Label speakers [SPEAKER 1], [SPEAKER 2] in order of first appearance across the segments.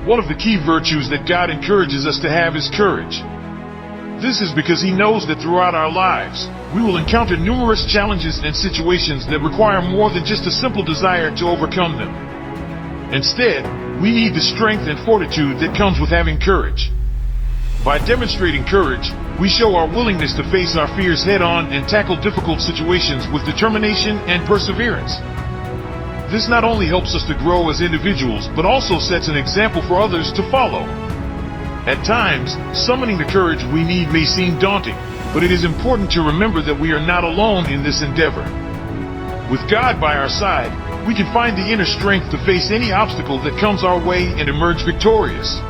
[SPEAKER 1] One of the key virtues that God encourages us to have is courage. This is because He knows that throughout our lives, we will encounter numerous challenges and situations that require more than just a simple desire to overcome them. Instead, we need the strength and fortitude that comes with having courage. By demonstrating courage, we show our willingness to face our fears head-on and tackle difficult situations with determination and perseverance. This not only helps us to grow as individuals, but also sets an example for others to follow. At times, summoning the courage we need may seem daunting, but it is important to remember that we are not alone in this endeavor. With God by our side, we can find the inner strength to face any obstacle that comes our way and emerge victorious.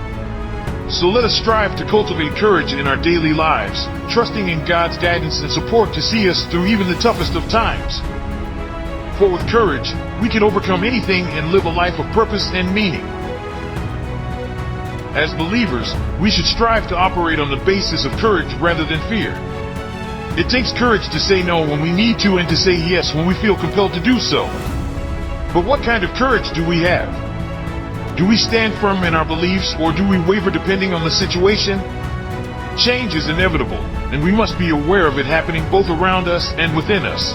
[SPEAKER 1] So let us strive to cultivate courage in our daily lives, trusting in God's guidance and support to see us through even the toughest of times. For with courage, we can overcome anything and live a life of purpose and meaning. As believers, we should strive to operate on the basis of courage rather than fear. It takes courage to say no when we need to and to say yes when we feel compelled to do so. But what kind of courage do we have? Do we stand firm in our beliefs, or do we waver depending on the situation? Change is inevitable, and we must be aware of it happening both around us and within us.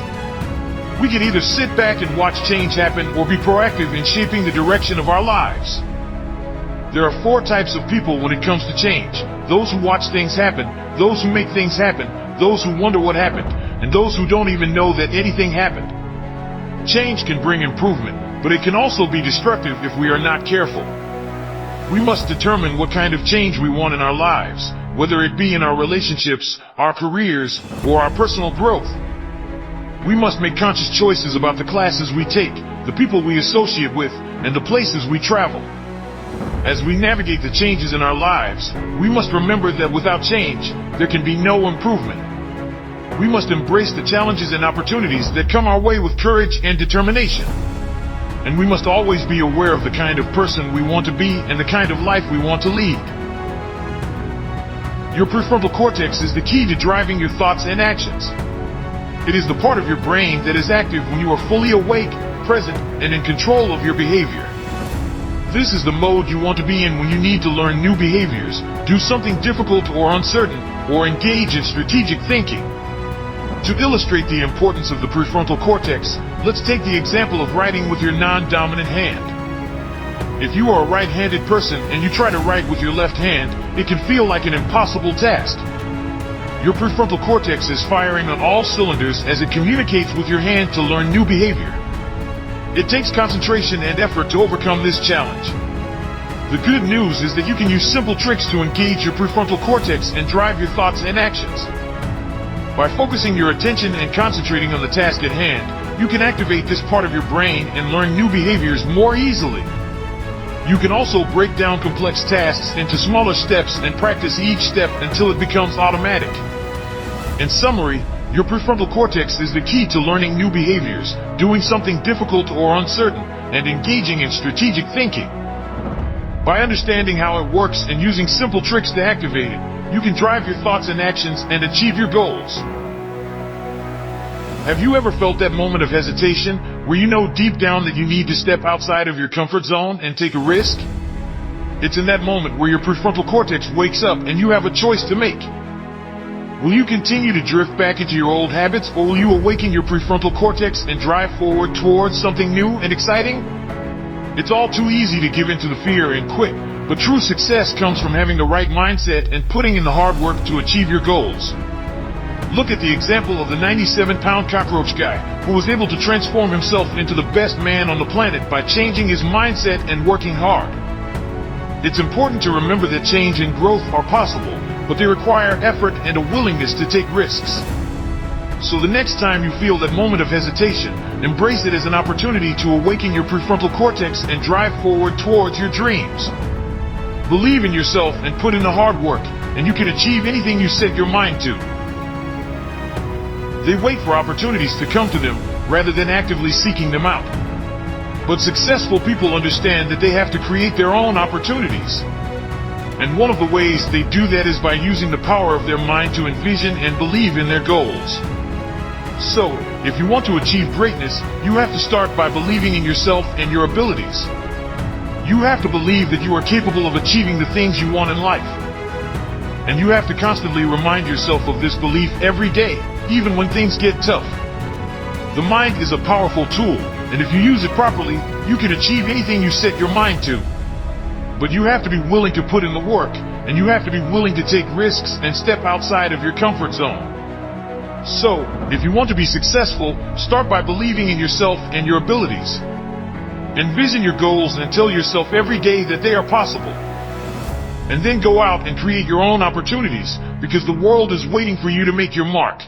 [SPEAKER 1] We can either sit back and watch change happen or be proactive in shaping the direction of our lives. There are 4 types of people when it comes to change: those who watch things happen, those who make things happen, those who wonder what happened, and those who don't even know that anything happened. Change can bring improvement, but it can also be destructive if we are not careful. We must determine what kind of change we want in our lives, whether it be in our relationships, our careers, or our personal growth. We must make conscious choices about the classes we take, the people we associate with, and the places we travel. As we navigate the changes in our lives, we must remember that without change, there can be no improvement. We must embrace the challenges and opportunities that come our way with courage and determination. And we must always be aware of the kind of person we want to be and the kind of life we want to lead. Your prefrontal cortex is the key to driving your thoughts and actions. It is the part of your brain that is active when you are fully awake, present, and in control of your behavior. This is the mode you want to be in when you need to learn new behaviors, do something difficult or uncertain, or engage in strategic thinking. To illustrate the importance of the prefrontal cortex, let's take the example of writing with your non-dominant hand. If you are a right-handed person and you try to write with your left hand, it can feel like an impossible task. Your prefrontal cortex is firing on all cylinders as it communicates with your hand to learn new behavior. It takes concentration and effort to overcome this challenge. The good news is that you can use simple tricks to engage your prefrontal cortex and drive your thoughts and actions. By focusing your attention and concentrating on the task at hand, you can activate this part of your brain and learn new behaviors more easily. You can also break down complex tasks into smaller steps and practice each step until it becomes automatic. In summary, your prefrontal cortex is the key to learning new behaviors, doing something difficult or uncertain, and engaging in strategic thinking. By understanding how it works and using simple tricks to activate it, you can drive your thoughts and actions and achieve your goals. Have you ever felt that moment of hesitation, where you know deep down that you need to step outside of your comfort zone and take a risk? It's in that moment where your prefrontal cortex wakes up and you have a choice to make. Will you continue to drift back into your old habits, or will you awaken your prefrontal cortex and drive forward towards something new and exciting? It's all too easy to give in to the fear and quit, but true success comes from having the right mindset and putting in the hard work to achieve your goals. Look at the example of the 97-pound cockroach guy, who was able to transform himself into the best man on the planet by changing his mindset and working hard. It's important to remember that change and growth are possible, but they require effort and a willingness to take risks. So the next time you feel that moment of hesitation, embrace it as an opportunity to awaken your prefrontal cortex and drive forward towards your dreams. Believe in yourself and put in the hard work, and you can achieve anything you set your mind to. They wait for opportunities to come to them rather than actively seeking them out. But successful people understand that they have to create their own opportunities. And one of the ways they do that is by using the power of their mind to envision and believe in their goals. So, if you want to achieve greatness, you have to start by believing in yourself and your abilities. You have to believe that you are capable of achieving the things you want in life. And you have to constantly remind yourself of this belief every day, even when things get tough. The mind is a powerful tool, and if you use it properly, you can achieve anything you set your mind to. But you have to be willing to put in the work, and you have to be willing to take risks and step outside of your comfort zone. So, if you want to be successful, start by believing in yourself and your abilities. Envision your goals and tell yourself every day that they are possible. And then go out and create your own opportunities, because the world is waiting for you to make your mark.